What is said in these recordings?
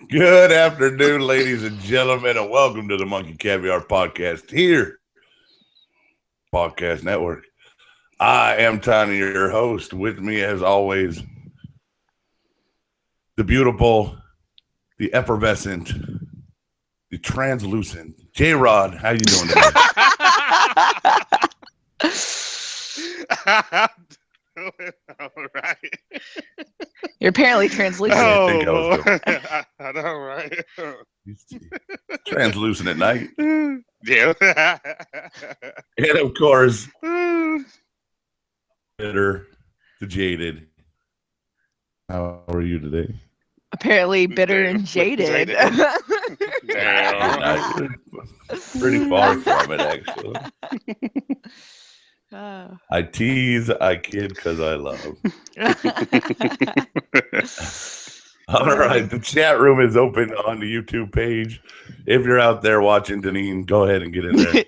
Good afternoon, ladies and gentlemen, and welcome to the Monkey Caviar Podcast here, Podcast Network. I am Tiny, your host. With me, as always, the beautiful, the effervescent, the translucent J-Rod. How you doing today? All right. You're apparently translucent. I Oh, think I know, right? Translucent at night. Yeah. And of course, bitter, the jaded. How are you today? Apparently bitter and jaded. Damn. Pretty far from it, actually. Oh. I tease, I kid because I love. All right, the chat room is open on the YouTube page. If you're out there watching, Deneen, go ahead and get in there.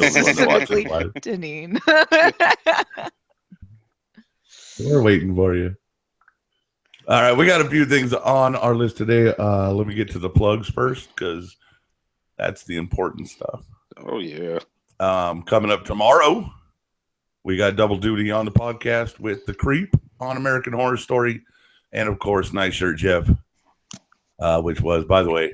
Specifically, Deneen. We're waiting for you. All right, we got a few things on our list today. Let me get to the plugs first because that's the important stuff. Oh, yeah. Coming up tomorrow, we got double duty on the podcast with The Creep on American Horror Story. And, of course, Nice Shirt Jeff, which was, by the way,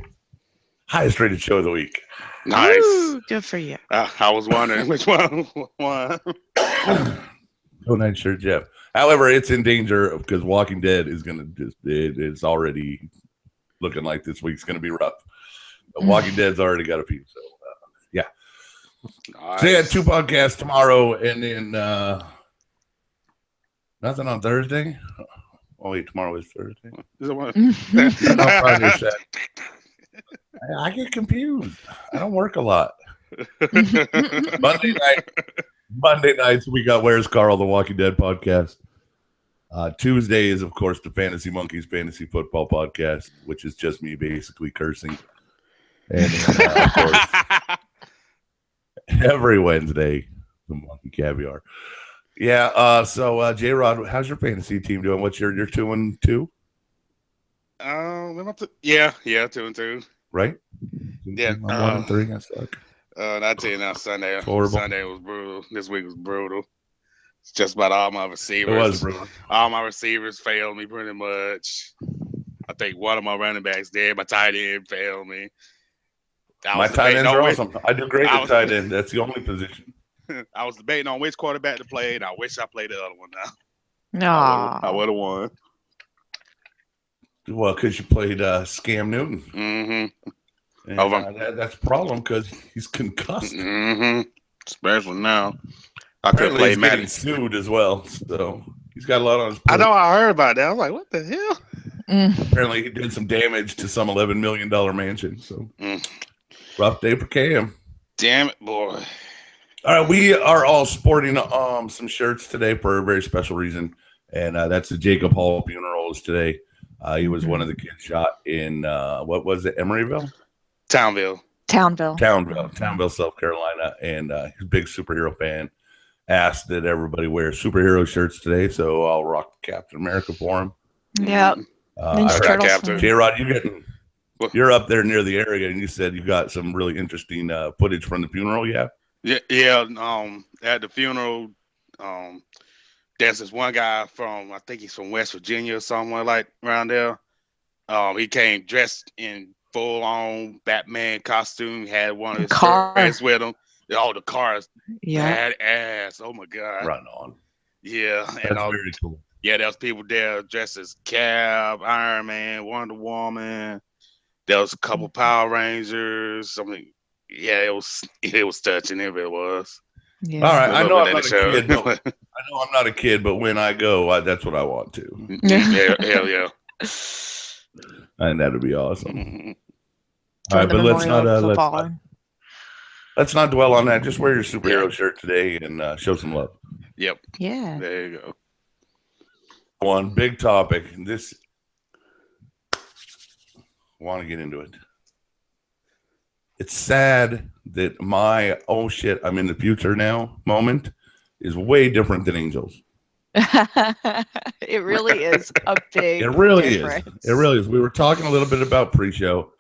highest rated show of the week. Nice. Ooh, good for you. I was wondering which one. Oh, Nice Shirt Jeff. However, it's in danger because Walking Dead is going to it's already looking like this week's going to be rough. Walking Dead's already got a few. So, yeah. Nice. So, yeah, 2 podcasts tomorrow and then nothing on Thursday. Oh, wait, tomorrow is Thursday. Is it one? No, Friday, Saturday. I get confused. I don't work a lot. Monday nights, we got Where's Carl, the Walking Dead podcast. Tuesday is, of course, the Fantasy Monkeys Fantasy Football podcast, which is just me basically cursing. And, of course, every Wednesday, the Monkey Caviar. Yeah, so J-Rod, how's your fantasy team doing? What's your 2-2? Yeah, 2-2. Right? Yeah, I'm 1-3. I suck. I tell you now, Sunday. Horrible. Sunday was brutal. This week was brutal. It's just about all my receivers. It was brutal. All my receivers failed me pretty much. I think one of my running backs did. My tight end failed me. My tight ends are awesome. I do great at tight end. That's the only position. I was debating on which quarterback to play, and I wish I played the other one now. No. I would have won. Well, because you played Scam Newton. Mm-hmm. And, that's a problem because he's concussed. Mm-hmm. Especially now. I could play getting Madden. sued as well, so he's got a lot on his plate. I know. I heard about that. I was like, "What the hell?" Apparently, he did some damage to some $11 million mansion. So rough day for Cam. Damn it, boy. All right, we are all sporting some shirts today for a very special reason, and that's the Jacob Hall funerals today. He was one of the kids shot in what was it, Emeryville? Townville, South Carolina, and he's a big superhero fan. Asked that everybody wear superhero shirts today, so I'll rock Captain America for him. Yep. J-Rod, you're up there near the area, and you said you got some really interesting footage from the funeral. Yeah. At the funeral, there's this one guy from, I think he's from West Virginia or somewhere like around there. He came dressed in full-on Batman costume. He had one of his friends with him. Oh, the cars, badass! Oh my god, run on. Yeah, that's very cool. Yeah, there was people there dressed as Cap, Iron Man, Wonder Woman. There was a couple Power Rangers. Something. Yeah, it was touching. It really was. Yeah. All right, I know I'm not a kid, but when I go, that's what I want to. Yeah, hell yeah. And that'd be awesome. Mm-hmm. All right, but let's not dwell on that. Just wear your superhero shirt today and show some love. Yep. Yeah. There you go. One big topic. This. Want to get into it. It's sad that my, oh shit, I'm in the future now moment is way different than Angel's. It really is a big It really difference. is. It really is. We were talking a little bit about pre-show,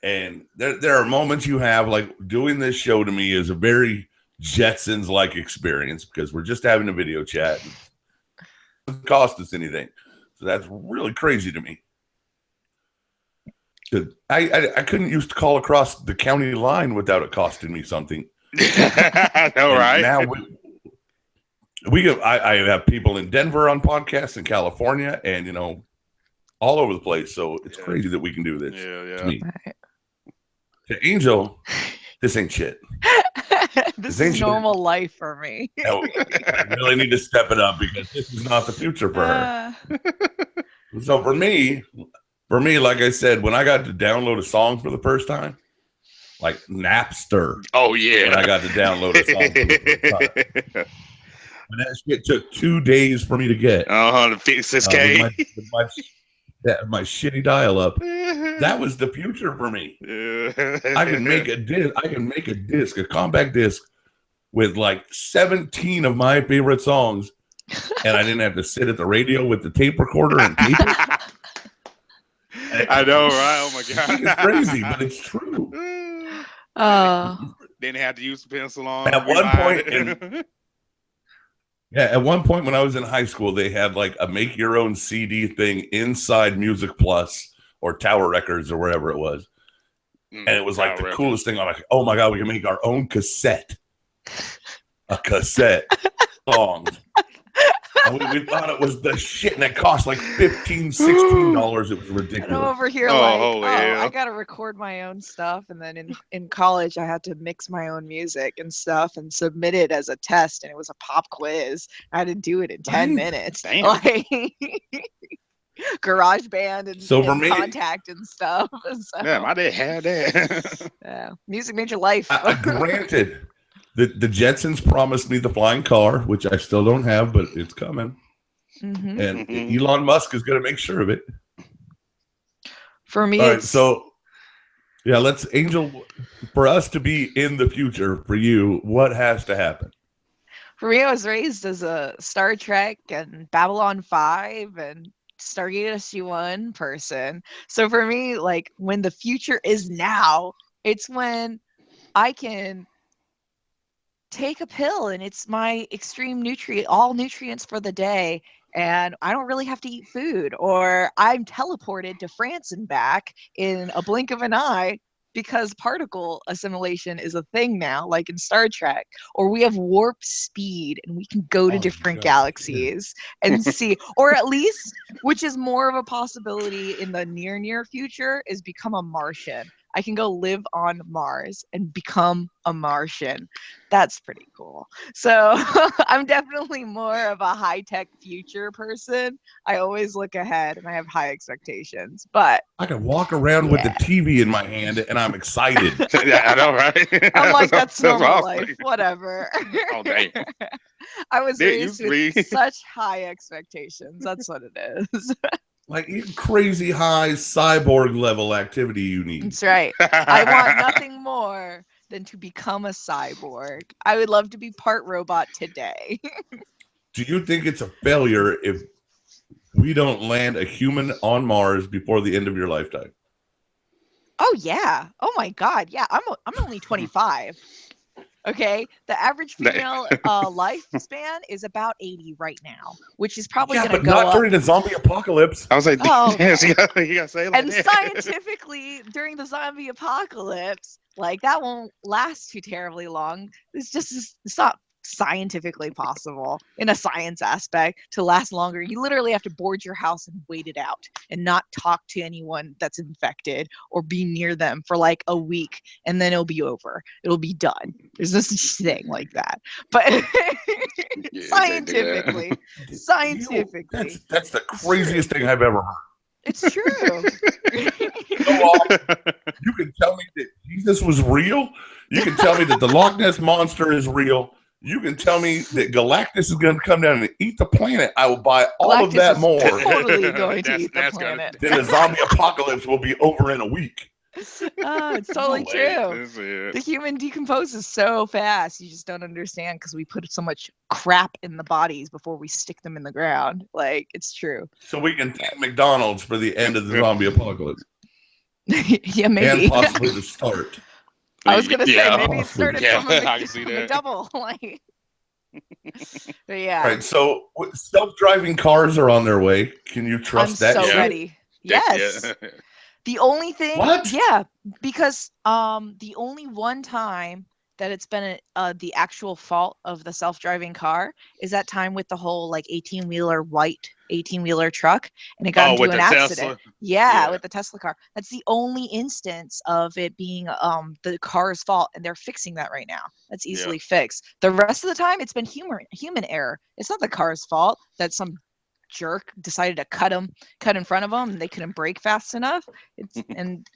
and there are moments you have, like doing this show to me is a very Jetsons-like experience because we're just having a video chat. It doesn't cost us anything. So that's really crazy to me. I couldn't used to call across the county line without it costing me something. I know, right? Now I have people in Denver on podcasts, in California, and all over the place. So it's crazy that we can do this. Yeah. To me. Right. To Angel, this ain't shit. This is normal life for me. I really need to step it up because this is not the future for her. So for me, like I said, when I got to download a song for the first time, like Napster. Oh yeah. When I got to download a song for the first time. And that shit took 2 days for me to get. To fix this K. My shitty dial-up. That was the future for me. I can make a disc, a compact disc with like 17 of my favorite songs, and I didn't have to sit at the radio with the tape recorder and tape it. I know, right? Oh my god, it's crazy, but it's true. Then they had to use the pencil on. At one point when I was in high school, they had like a make your own CD thing inside Music Plus or Tower Records or wherever it was. And it was like the coolest thing. I'm like, oh my God, we can make our own cassette. A cassette song. And we thought it was the shit, and it cost like $15, $16. It was ridiculous. And I'm over here I got to record my own stuff. And then in college, I had to mix my own music and stuff and submit it as a test. And it was a pop quiz. I had to do it in 10 minutes. Damn. Like, GarageBand and Contact and stuff. So, yeah, I didn't have that. Yeah, music made your life. Granted. The Jetsons promised me the flying car, which I still don't have, but it's coming. Mm-hmm. And Elon Musk is going to make sure of it. For me, all right, so Angel, for us to be in the future, for you, what has to happen? For me, I was raised as a Star Trek and Babylon 5 and Stargate SG-1 person. So for me, like, when the future is now, it's when I can take a pill and it's my extreme all nutrients for the day, and I don't really have to eat food, or I'm teleported to France and back in a blink of an eye because particle assimilation is a thing now, like in Star Trek, or we have warp speed and we can go to different galaxies and see, or at least, which is more of a possibility in the near future, is become a Martian. I can go live on Mars and become a Martian. That's pretty cool. So I'm definitely more of a high-tech future person. I always look ahead and I have high expectations. But I can walk around with the TV in my hand and I'm excited. Yeah, I know, right? I'm like, that's normal life. Whatever. Oh, damn. I was raised with such high expectations. That's what it is. Like crazy high cyborg level activity you need. That's right. I want nothing more than to become a cyborg. I would love to be part robot today. Do you think it's a failure if we don't land a human on Mars before the end of your lifetime? Oh yeah. Oh my God. Yeah. I'm only 25. Okay, the average female lifespan is about 80 right now, which is probably going to go not up. during the zombie apocalypse. I was like, yes, you gotta say it like and that. Scientifically, during the zombie apocalypse, like that won't last too terribly long. It's not scientifically possible in a science aspect to last longer. You literally have to board your house and wait it out and not talk to anyone that's infected or be near them for like a week, and then it'll be over. It'll be done. There's no such thing like that. But scientifically, that's the craziest thing I've ever heard. It's true. You can tell me that Jesus was real. You can tell me that the Loch Ness Monster is real. You can tell me that Galactus is going to come down and eat the planet. I will buy all of that more. Totally going to eat the planet. Then the zombie apocalypse will be over in a week. It's totally No way. true. That's it. The human decomposes so fast. You just don't understand because we put so much crap in the bodies before we stick them in the ground. Like, it's true. So we can thank McDonald's for the end of the zombie apocalypse. Yeah, maybe. And possibly the start. I was gonna say Yeah. maybe it started Yeah, from a I can see that. McDouble. Like, but yeah, All right, so self-driving cars are on their way. Can you I'm trust that so shit? ready. Yes. Yeah. The only thing, What? yeah, because the only one time that it's been the actual fault of the self-driving car is that time with the whole like 18-wheeler white 18-wheeler truck, and it got into with an the accident. Tesla. Yeah, Yeah. with the Tesla car. That's the only instance of it being the car's fault, and they're fixing that right now. That's easily fixed. The rest of the time, it's been human error. It's not the car's fault that some jerk decided to cut in front of them, and they couldn't brake fast enough and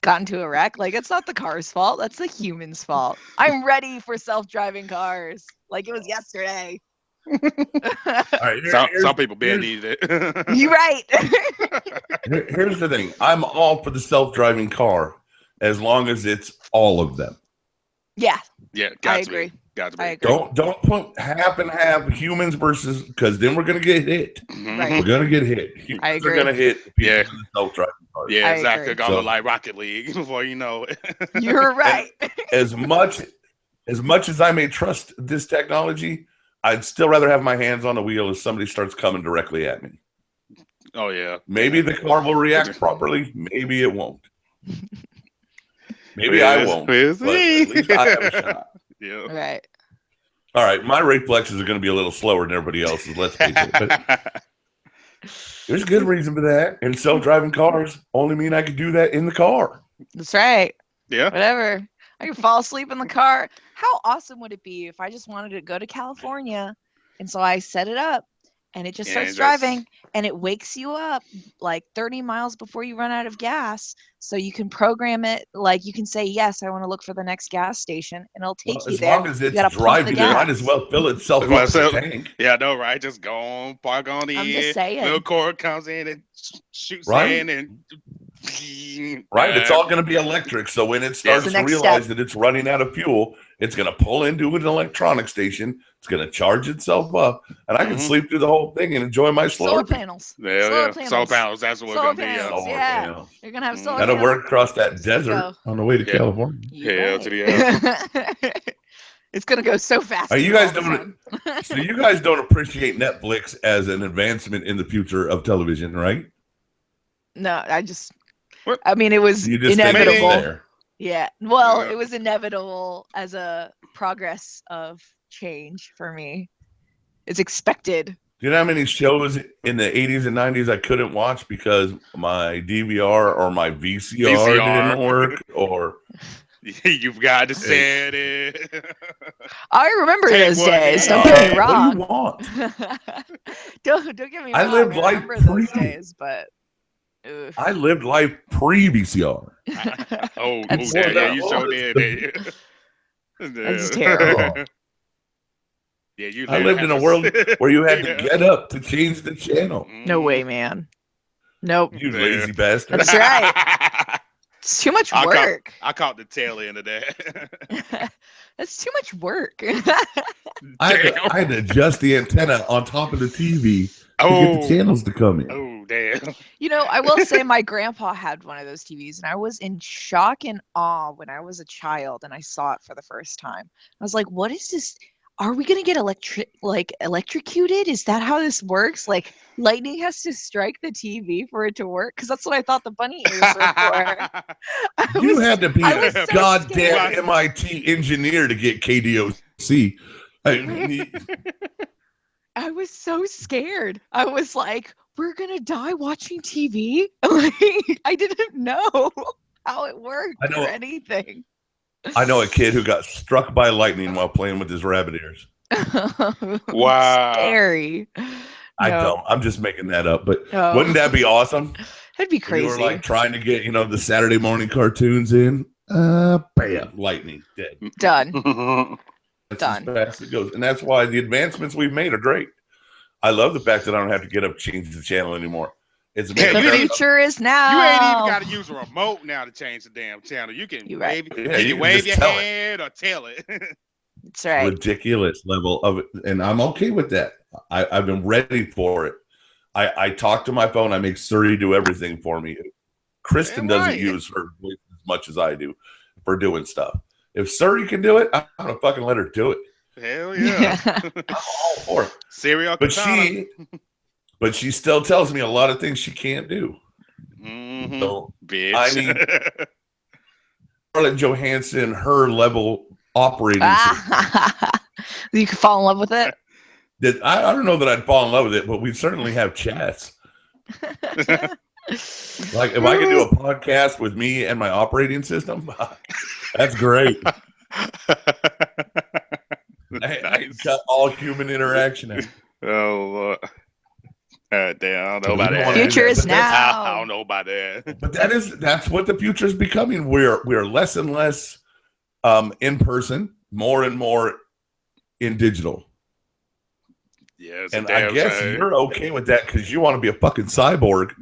got into a wreck. Like, it's not the car's fault. That's the human's fault. I'm ready for self-driving cars like it was yesterday. All right, Some people barely need it. You're right. here's the thing. I'm all for the self-driving car as long as it's all of them. Yeah, Yeah, I agree. Got to be. I agree. Don't put half and half humans versus, because then we're gonna get hit. Right. We're gonna get hit. Humans I are agree. gonna hit the people Yeah. in the self-driving cars. Yeah, I exactly. agree. Gonna So- look like Rocket League before you know it. You're right. As much as I may trust this technology, I'd still rather have my hands on the wheel if somebody starts coming directly at me. Oh yeah. Maybe the car will react properly. Maybe it won't. Maybe I won't. We'll But at see. least I have a shot. Yeah. Right. All right, my reflexes are going to be a little slower than everybody else's. Let's face it. But there's a good reason for that. And self-driving cars only mean I could do that in the car. That's right. Yeah. Whatever. I can fall asleep in the car. How awesome would it be if I just wanted to go to California, and so I set it up, and it just Yeah, starts just- driving, and it wakes you up like 30 miles before you run out of gas, so you can program it. Like, you can say, yes, I want to look for the next gas station, and it'll take Well, you as there. long as You it's gotta pump the driving, it might gas. as well fill itself Well, up with a so- tank. Yeah, I know, right? Just go on, park on the I'm end. just saying. Little cord comes in and shoots Right. in and Right? It's all going to be electric. So when it starts the to next realize step. that it's running out of fuel, it's going to pull into an electronic station. It's going to charge itself up, and I can Mhm. sleep through the whole thing and enjoy my Solar Slurpee. panels. Yeah, Solar yeah. panels. Solar panels. That's what we're Solar gonna be. panels. Solar Yeah. panels. You're gonna have Mm. solar Got to panels. work across that Let's desert go. on the way to Yeah. California. You're Hell right. to the It's gonna go so fast. Are you all guys the doing time. So you guys don't appreciate Netflix as an advancement in the future of television, right? No, What? I mean, it was You just think it's inevitable. there. Yeah. Well, Yeah. it was inevitable as a progress of change for me. It's expected. Do you know how many shows in the 80s and 90s I couldn't watch because my DVR or my VCR didn't work? Or You've got to set it. I remember Take those one days. day. Don't get me what do wrong. you want? don't get me I wrong. lived I life remember those pre- days, but oof. I lived life pre-VCR. Oh, That's yeah, terrible. you sure did. That's terrible. Yeah, you. I lived in a world where you had to Yeah. get up to change the channel. No way, man. Nope. You Yeah. lazy bastard. That's right. It's too much I caught- work. I caught the tail end of that. That's too much work. I had to adjust the antenna on top of the TV to get Oh, the channels to come in. oh, damn. You know, I will say my grandpa had one of those TVs, and I was in shock and awe when I was a child and I saw it for the first time. I was like, what is this? Are we gonna get electrocuted? Is that how this works? Like, lightning has to strike the TV for it to work? Because that's what I thought the bunny ears were for. I You was- had to be I a was so goddamn scared. MIT engineer to get KDOC. I was so scared. I was like, we're gonna die watching TV? Like, I didn't know how it worked I know- or anything. I know a kid who got struck by lightning while playing with his rabbit ears. Wow. Scary. I No. don't. I'm just making that up. But No. wouldn't that be awesome? That'd be If crazy. you were like trying to get, the Saturday morning cartoons in. Bam, lightning, dead. Done. That's Done. as fast as it goes. And that's why the advancements we've made are great. I love the fact that I don't have to get up, change the channel anymore. It's Yeah, The you ain't- future is You ain't even now. got to use a remote now to change the damn channel. You can You're right. wave, Yeah, you you can can wave just your tell it. hand or tell it. That's right. ridiculous level of it, and I'm okay with that. I've been ready for it. I talk to my phone. I make Siri do everything for me. Kristen Damn doesn't right. use her voice as much as I do for doing stuff. If Siri can do it, I'm gonna fucking let her do it. Hell yeah. I'm all for it. Siri or But Cortana. she still tells me a lot of things she can't do. Mhm. So Bitch. I need Scarlett Johansson, her level operating system. You could fall in love with it. That I don't know that I'd fall in love with it, but we certainly have chats. Like if I could do a podcast with me and my operating system, that's great. I can cut all human interaction out. Oh, Lord. Damn, I don't know about We don't that. wanna do Future that, is but that's- I now. don't know about that. But that's what the future is becoming. We're less and less in person, more and more in digital. Yeah, it's And a I damn guess shame. you're okay with that because you want to be a fucking cyborg.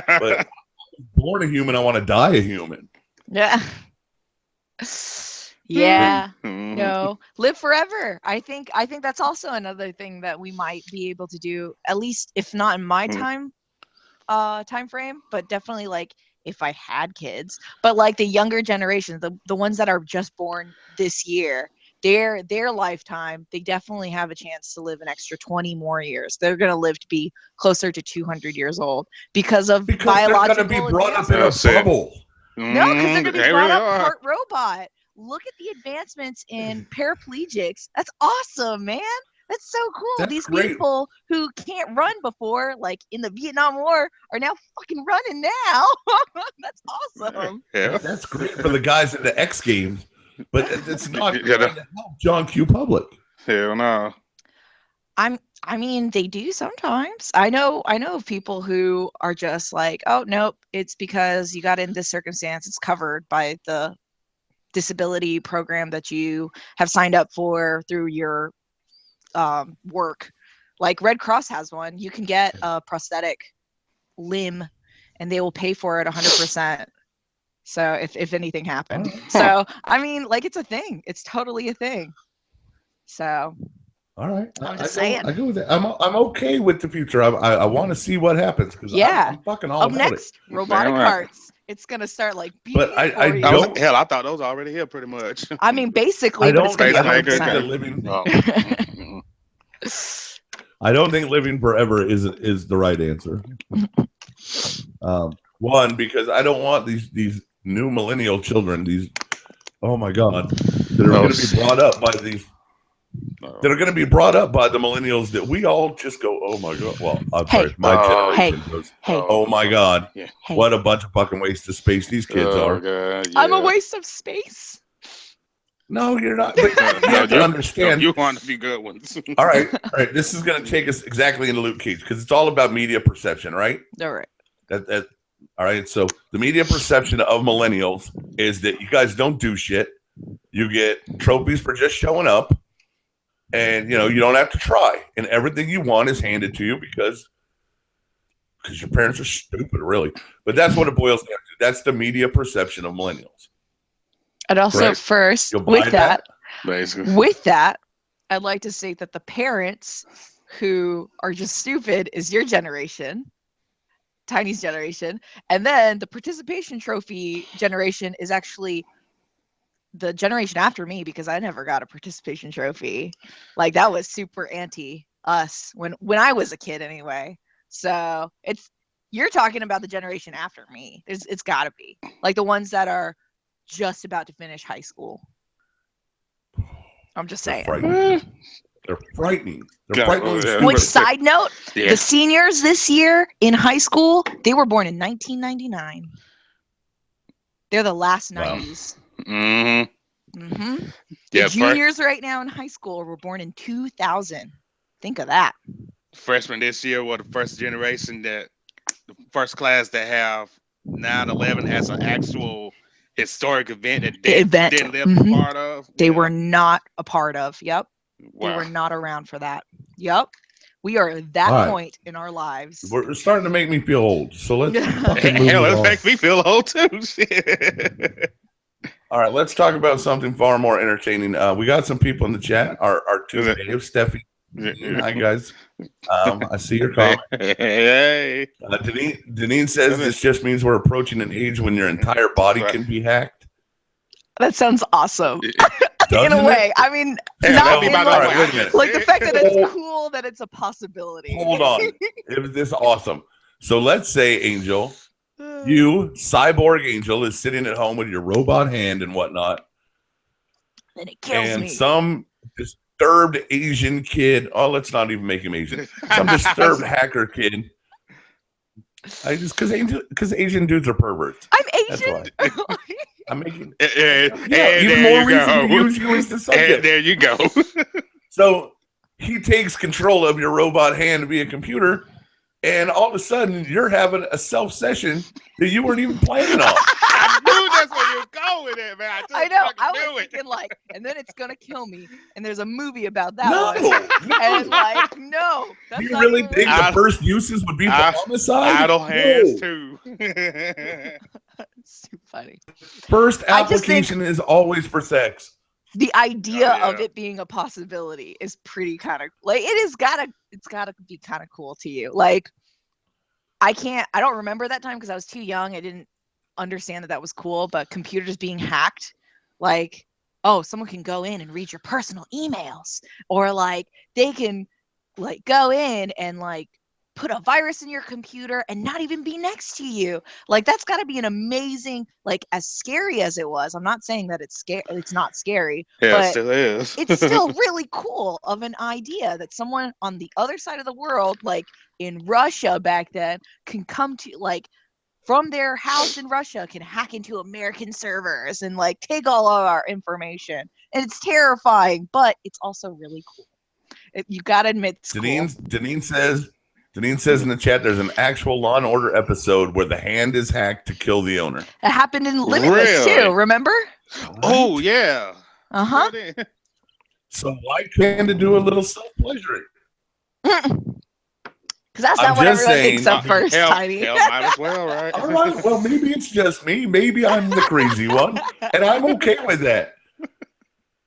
But born a human, I want to die a human. Yeah. Yeah. Mhm. No. Live forever. I think that's also another thing that we might be able to do, at least if not in my time frame, but definitely like if I had kids. But like the younger generation, the ones that are just born this year, their lifetime, they definitely have a chance to live an extra 20 more years. They're going to live to be closer to 200 years old because of Because biological they're going to be brought up in a That's it. bubble. No, because they're going to be They brought really up are. part robot. Look at the advancements in paraplegics. That's awesome, man. That's so cool. That's These great. people who can't run before, like in the Vietnam War, are now fucking running now. That's awesome. Yeah. That's great for the guys in the X Games, but it's not Yeah, going to help John Q. Public. Hell no. I mean, they do sometimes. I know of people who are just like, oh nope, it's because you got in this circumstance. It's covered by the disability program that you have signed up for through your work. Like Red Cross has one. You can get a prosthetic limb and they will pay for it 100%. So if anything happened. So I mean, like it's a thing. It's totally a thing. So All right, I'm just saying. I go with that. I'm okay with the future. I want to see what happens because Yeah. I'm fucking all Up about next, robotic Damn right. hearts. It's gonna start like But beeping I for you. don't- Hell, I thought those were already here pretty much. I mean, it. basically, I but it's don't. gonna I be don't think 100%. that living. Oh. I don't think living forever is the right answer. One, because I don't want these new millennial children. These, oh my god, that are going to be brought up by these. That are going to be brought up by the millennials that we all just go, oh my god. Well, I'm Hey. sorry, my generation goes, Hey, oh my god, Yeah. hey. what a bunch of fucking waste of space these kids are. God, I'm a yeah. waste of space. No, you're not. But you have to understand. You want to be good ones. All right. This is going to take us exactly into Luke Cage because it's all about media perception, right? All right. That all right. So the media perception of millennials is that you guys don't do shit. You get trophies for just showing up, and you don't have to try, and everything you want is handed to you because your parents are stupid, really. But that's what it boils down to. That's the media perception of millennials. And also, Right. first, You'll buy with that, Basically. I'd like to state that the parents who are just stupid is your generation, Tiny's generation, and then the participation trophy generation is actually the generation after me because I never got a participation trophy. Like that was super anti us when I was a kid anyway. So you're talking about the generation after me. It's got to be like the ones that are just about to finish high school. I'm just saying. They're frightening. They're Yeah, frightening. yeah. Which, side note, Yeah. the seniors this year in high school, they were born in 1999. They're the last Wow. 90s. Mm-hmm. Mm-hmm. Yeah, The juniors right now in high school were born in 2000. Think of that. Freshmen this year were the first generation the first class that have 9/11 as an actual historic event that they didn't live Mhm. part of. They Yeah. were not a part of. Yep. Wow. They were not around for that. Yep. We are at that All right. point in our lives. We're starting to make me feel old. So let's fucking move Hell, it it on. makes me feel old too. Shit. All right, let's talk about something far more entertaining. We got some people in the chat. Our two Dave, Steffi. Hi, guys. I see your comment. Hey. Deneen says this just means we're approaching an age when your entire body can be hacked. That sounds awesome. In Doesn't a it? way. I mean, Hey, not that'll be in about All like, right, wait a minute. like the fact that it's cool that it's a possibility. Hold on. This is awesome. So let's say, Angel, you, cyborg Angel, is sitting at home with your robot hand and whatnot. Then it kills And me. some disturbed Asian kid, let's not even make him Asian. Some disturbed hacker kid. Because Asian dudes are perverts. I'm That's Asian. why. I'm making And even there more you reason to go. use you as the subject. And there you go. So he takes control of your robot hand via computer, and all of a sudden you're having a self session that you weren't even planning on. I knew that's where you're going with it, man. I know. I knew was it. thinking like, and then it's gonna kill me. And there's a movie about that No, one. And no. like, no. Do That's you not really even think real. the first uses would be for homicide? Idle hands No. too. It's too funny. First I just think- application is always for sex. The idea Oh, of yeah. it being a possibility is pretty kind of like it's gotta be kind of cool to you. Like I don't remember that time because I was too young. I didn't understand that was cool, but computers being hacked, like, oh, someone can go in and read your personal emails, or like they can like go in and like put a virus in your computer and not even be next to you. Like that's got to be an amazing, like as scary as it was. I'm not saying that it's not scary, Yeah, but it still is. it's still really cool of an idea that someone on the other side of the world, like in Russia back then, can come to like from their house in Russia, can hack into American servers and like take all of our information. And it's terrifying, but it's also really cool. You gotta admit, it's cool. Deneen says in the chat there's an actual Law and Order episode where the hand is hacked to kill the owner. It happened in Limitless Really? too. Remember? Oh yeah. Uh-huh. So why can't it do a little self-pleasuring? Because that's I'm not what just everyone saying, thinks at first, Tiny. Hell, might as well, right? All right, well, maybe it's just me. Maybe I'm the crazy one, and I'm okay with that.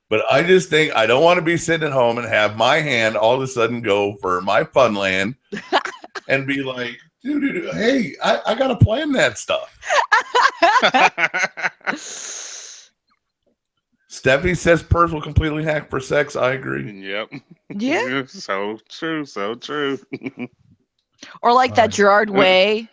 But I just think I don't want to be sitting at home and have my hand all of a sudden go for my Funland and be like, dude, hey, I got to plan that stuff. Steffi says Purse will completely hack for sex. I agree. Yep. Yeah. So true. So true. Or like that Gerard Way.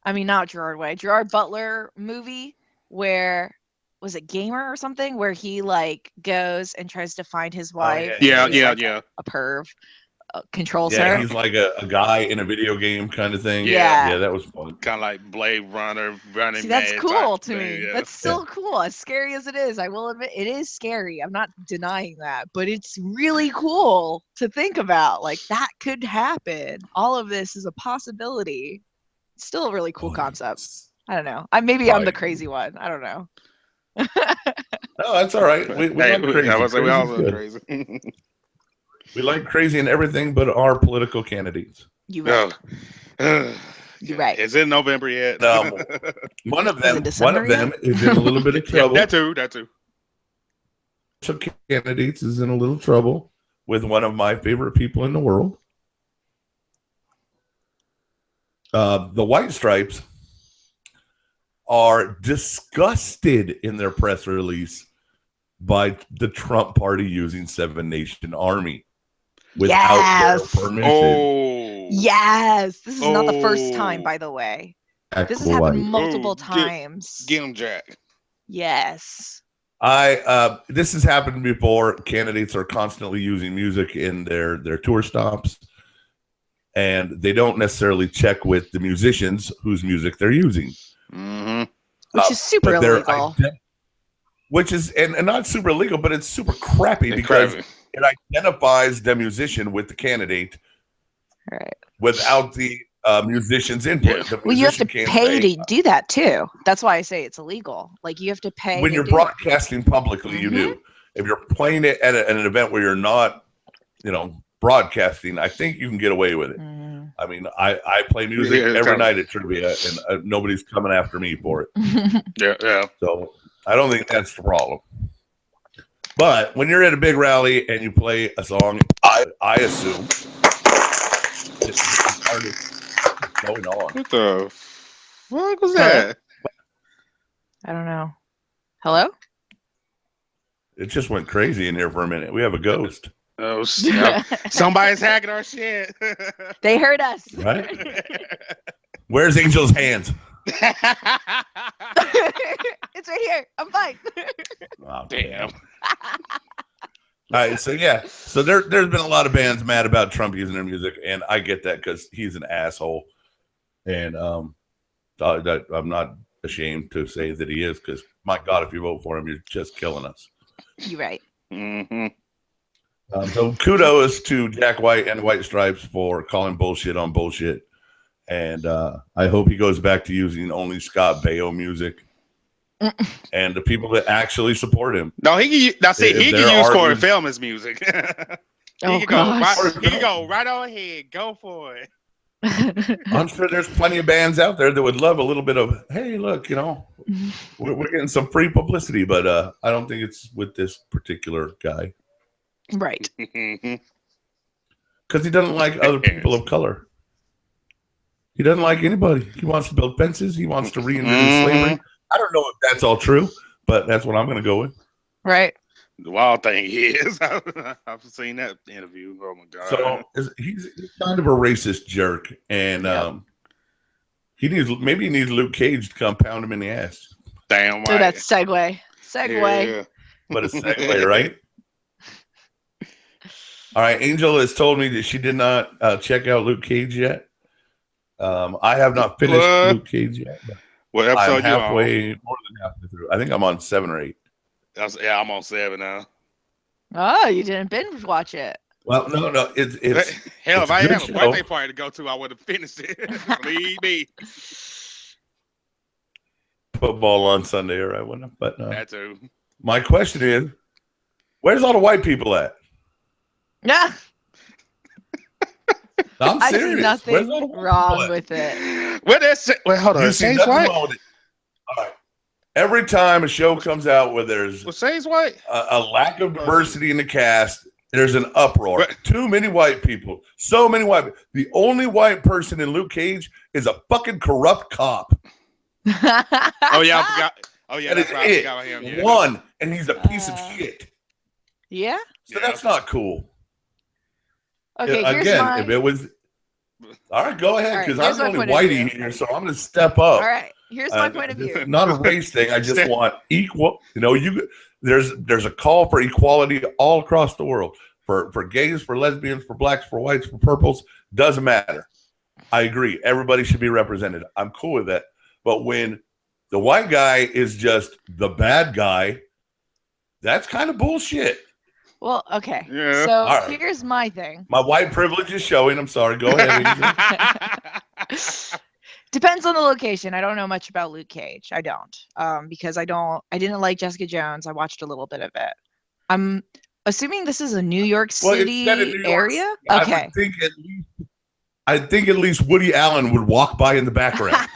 Gerard Butler movie where was it Gamer or something where he like goes and tries to find his wife. Yeah. and he's, like, a perv controls Yeah, her. he's like a guy in a video game kind of thing. Yeah. Yeah, that was fun. Kind of like Blade Runner, running. See, that's mad cool type to me. thing, yeah. That's still cool. As scary as it is, I will admit it is scary. I'm not denying that, but it's really cool to think about. Like that could happen. All of this is a possibility. It's still a really cool concept. I don't know. I'm the crazy one. I don't know. No, that's all right. We like crazy. I was like, we all Crazy's look good. crazy. We like crazy and everything but our political candidates. You right. You're right. Is it November yet? One of Is them it December is in a little bit of trouble. That too. Candidates is in a little trouble with one of my favorite people in the world. The White Stripes are disgusted in their press release by the Trump party using Seven Nation Army without their permission. Oh. Yes. This is not the first time, by the way. This has happened White. multiple times. Get him, Jack. Yes. This has happened before. Candidates are constantly using music in their tour stops, and they don't necessarily check with the musicians whose music they're using. Mm-hmm. Which is super illegal. Which is and not super illegal, but it's super crappy because it identifies the musician with the candidate, right? Without the musician's input. Yeah. Well, you have to pay to do that too. That's why I say it's illegal. Like you have to pay when you're broadcasting publicly. You do. If you're playing it at an event where you're not, broadcasting, I think you can get away with it. I mean, I play music every night at trivia, and nobody's coming after me for it. Yeah. So I don't think that's the problem. But when you're at a big rally and you play a song, I assume it's going on. What the fuck was that? I don't know. Hello? It just went crazy in here for a minute. We have a ghost. Oh, snap. Somebody's hacking our shit. They heard us. Right? Where's Angel's hands? It's right here. I'm fine. Oh, damn. All right, so yeah, so there's been a lot of bands mad about Trump using their music, and I get that because he's an asshole, and I'm not ashamed to say that he is, because my God, if you vote for him, you're just killing us. You're right. Mm-hmm. So kudos to Jack White and the White Stripes for calling bullshit on bullshit, and I hope he goes back to using only Scott Baio music. And the people that actually support him. No, he can use Corey Feldman's music. He can go right on ahead. Go for it. I'm sure there's plenty of bands out there that would love a little bit of, hey, look, we're getting some free publicity, but I don't think it's with this particular guy. Right. Because he doesn't like other people of color. He doesn't like anybody. He wants to build fences. He wants to reintroduce slavery. I don't know if that's all true, but that's what I'm going to go with. Right. The wild thing is, I've seen that interview. Oh my God! So he's kind of a racist jerk, and he needs Luke Cage to come pound him in the ass. Damn right. So that's segue. Yeah. But a segue, right? All right. Angel has told me that she did not check out Luke Cage yet. I have not finished Luke Cage yet. What episode I'm halfway, more than halfway through. I think I'm on 7 or 8. I'm on 7 now. Oh, you didn't binge watch it. Well, no. It's hell, if I had have a birthday party to go to, I would have finished it. Believe me. Football on Sunday, or I wouldn't. But that too. My question is, where's all the white people at? Yeah. I'm serious. I see nothing wrong with it. Wait, hold on. You see nothing wrong with it. All right. Every time a show comes out where there's a lack of diversity in the cast, there's an uproar. Too many white people. So many white people. The only white person in Luke Cage is a fucking corrupt cop. Oh, yeah, I forgot. Oh, yeah, that's right. I forgot about him. Yeah. One, and he's a piece of shit. Yeah? So that's not cool. Okay, if it was... All right, go ahead, because I'm the only whitey here, so I'm going to step up. All right, here's my point of view. It's not a race thing. I just want equal. There's a call for equality all across the world for gays, for lesbians, for blacks, for whites, for purples. Doesn't matter. I agree. Everybody should be represented. I'm cool with that. But when the white guy is just the bad guy, that's kind of bullshit. Well, okay. Yeah. So here's my thing. My white privilege is showing. I'm sorry. Go ahead. Depends on the location. I don't know much about Luke Cage. I don't. Because I didn't like Jessica Jones. I watched a little bit of it. I'm assuming this is a New York City area. Okay. I think at least Woody Allen would walk by in the background.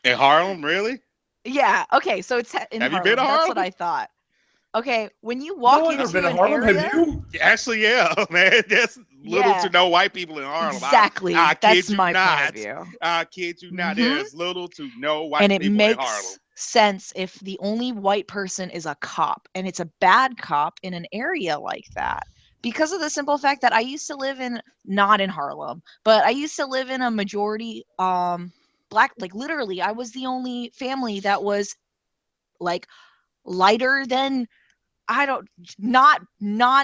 In Harlem, really? Yeah. Okay. So it's in Harlem. Have you been to Harlem? That's what I thought. Okay, when you walk into an area, have you? Actually, yeah, man. There's little to no white people in Harlem. Exactly. That's my point of view. I kid you not. There's little to no white people in Harlem. And it makes sense if the only white person is a cop, and it's a bad cop in an area like that. Because of the simple fact that I used to live not in Harlem, but I used to live in a majority black, like literally, I was the only family that was like lighter than not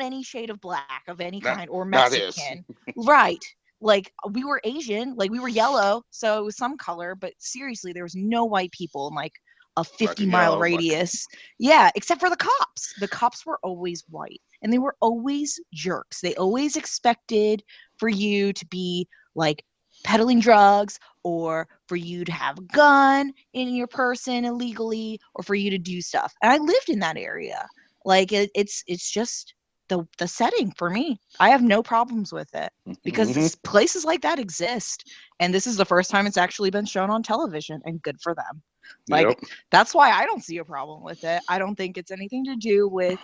any shade of black of any kind or Mexican. Right. Like we were Asian, like we were yellow, so it was some color, but seriously, there was no white people in like a 50-mile radius. Yeah, except for the cops. The cops were always white and they were always jerks. They always expected for you to be like peddling drugs or for you to have a gun in your person illegally or for you to do stuff. And I lived in that area. Like it's just the setting for me. I have no problems with it because places like that exist, and this is the first time it's actually been shown on television, and good for them. Like that's why I don't see a problem with it. I don't think it's anything to do with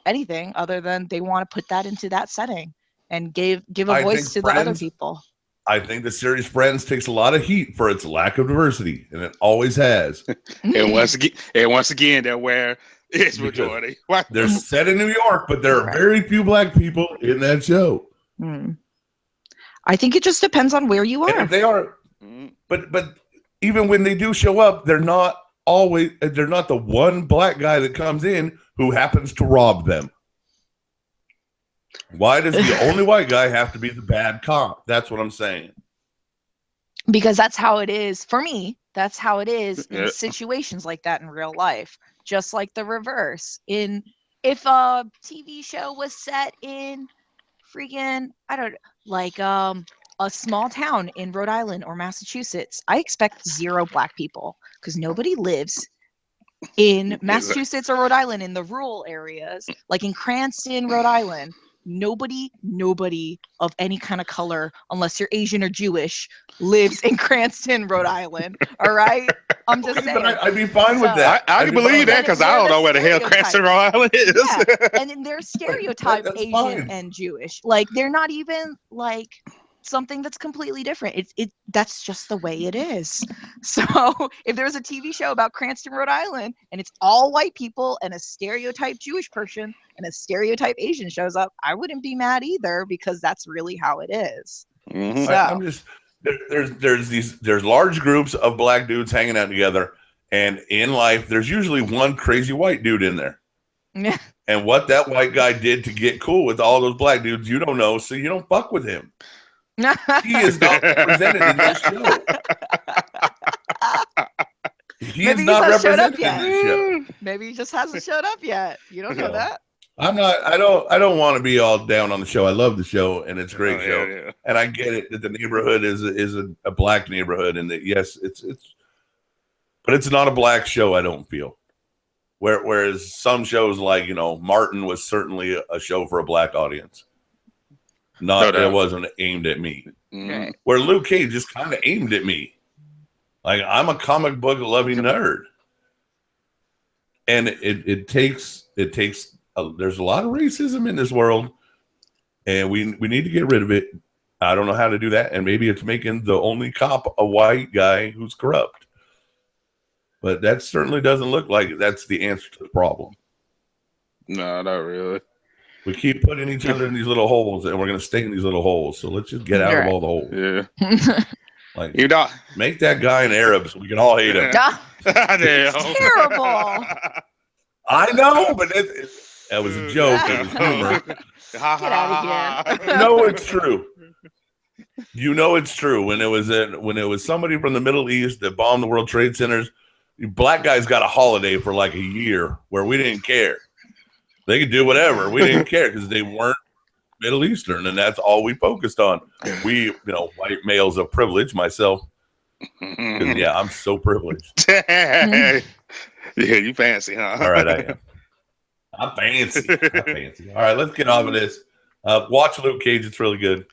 anything other than they want to put that into that setting and give a voice to the other people. I think the series Friends takes a lot of heat for its lack of diversity, and it always has. And once again, they're where it's majority. They're set in New York, but there are very few black people in that show. I think it just depends on where you are. And if they are, but even when they do show up, they're not the one black guy that comes in who happens to rob them. Why does the only white guy have to be the bad cop? That's what I'm saying. Because that's how it is for me. That's how it is in situations like that in real life. Just like the reverse. If a TV show was set in freaking, I don't know, like a small town in Rhode Island or Massachusetts, I expect 0 black people because nobody lives in Massachusetts or Rhode Island in the rural areas, like in Cranston, Rhode Island. Nobody of any kind of color, unless you're Asian or Jewish, lives in Cranston, Rhode Island. All right, I'm just saying. But I'd be fine with that. I can believe that because I don't know where the hell Cranston, Rhode Island is. Yeah. And then they're stereotyped Asian and Jewish. Like they're not even like something that's completely different. That's just the way it is. So if there's a TV show about Cranston, Rhode Island, and it's all white people and a stereotyped Jewish person and a stereotype Asian shows up, I wouldn't be mad either because that's really how it is. So I'm just there's large groups of black dudes hanging out together, and in life there's usually one crazy white dude in there. Yeah. And what that white guy did to get cool with all those black dudes, you don't know, so you don't fuck with him. He is not represented in this show. He is not represented in this show. Maybe he just hasn't showed up yet. You don't know that. I don't want to be all down on the show. I love the show, and it's a great show. Yeah. And I get it that the neighborhood is a black neighborhood, and that yes, but it's not a black show. I don't feel. Whereas some shows like Martin was certainly a show for a black audience. It wasn't aimed at me. Right. Where Luke Cage just kind of aimed at me. Like I'm a comic book loving nerd. And it takes there's a lot of racism in this world, and we need to get rid of it. I don't know how to do that, and maybe it's making the only cop a white guy who's corrupt. But that certainly doesn't look like that's the answer to the problem. No, not really. We keep putting each other in these little holes, and we're going to stay in these little holes. So let's just get out of all the holes. Yeah. Like, make that guy an Arab so we can all hate him. It's terrible. I know, but that was a joke. It was humor. Get out of here. No, it's true. You know it's true. When it was somebody from the Middle East that bombed the World Trade Centers, black guys got a holiday for like a year where we didn't care. They could do whatever. We didn't care because they weren't Middle Eastern, and that's all we focused on. We, white males of privilege, myself. Yeah, I'm so privileged. Yeah, you fancy, huh? All right, I am. I'm fancy. All right, let's get off of this. Watch Luke Cage. It's really good,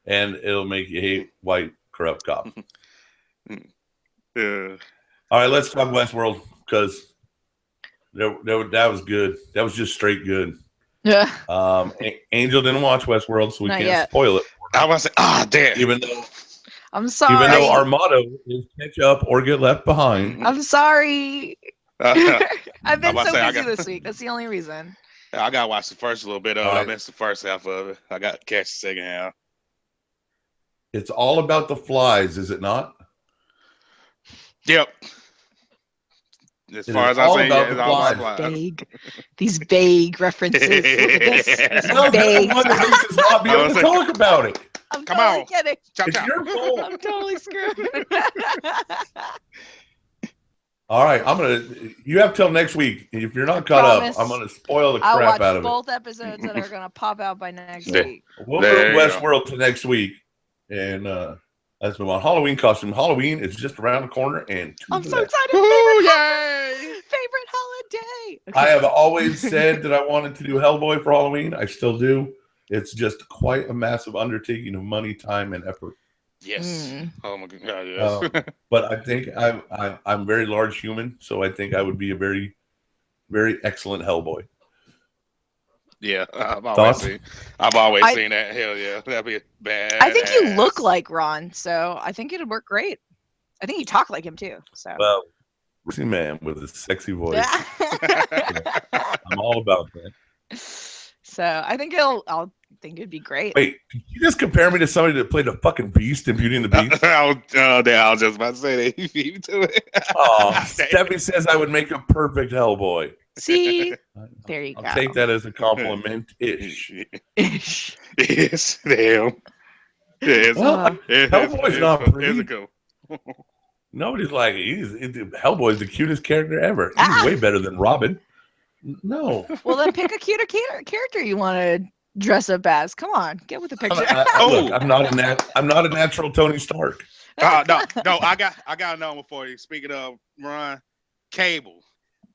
and it'll make you hate white corrupt cops. Yeah. All right, let's talk Westworld because that was good. That was just straight good. Yeah. Angel didn't watch Westworld, so we can't spoil it. I was like, damn. Even though I'm sorry. Even though our motto is catch up or get left behind. I'm sorry. I've been so busy this week. That's the only reason. I gotta watch the first little bit of it. I missed the first half of it. I got to catch the second half. It's all about the flies, is it not? Yep. As far as I say, it's all about vague. These vague references. This vague. One that makes us not be able to talk about it. I'm totally kidding. It's your fault. I'm totally screwed. All right, you have till next week. If you're not caught up, I'm gonna spoil the crap out of it. I'll watch both episodes that are gonna pop out by next week. We'll move Westworld to next week, and let's move on. Halloween costume. Halloween is just around the corner, and I'm so excited. Yay! Favorite holiday. I have always said that I wanted to do Hellboy for Halloween. I still do. It's just quite a massive undertaking of money, time, and effort. Yes. Oh my God. Yes. But I think I'm a very large human, so I think I would be a very, very excellent Hellboy. Yeah, I've always seen that. Hell yeah, that'd be bad. I think you look like Ron, so I think it'd work great. I think you talk like him too. So well, man with a sexy voice. I'm all about that. So I think I'll think it'd be great. Wait, did you just compare me to somebody that played a fucking beast in Beauty and the Beast? I was just about to say that. You beat me to it. Oh, Steffi says I would make a perfect Hellboy. See, there you go. I'll take that as a compliment. Ish. Yes, damn. Yes. Well, Hellboy's not pretty. Physical. Nobody's like Hellboy's the cutest character ever. He's way better than Robin. No. Well, then pick a cuter character you want to dress up as. Come on, get with the picture. Look, I'm not a natural Tony Stark. No, I got another one for you. Speaking of Ron, Cable.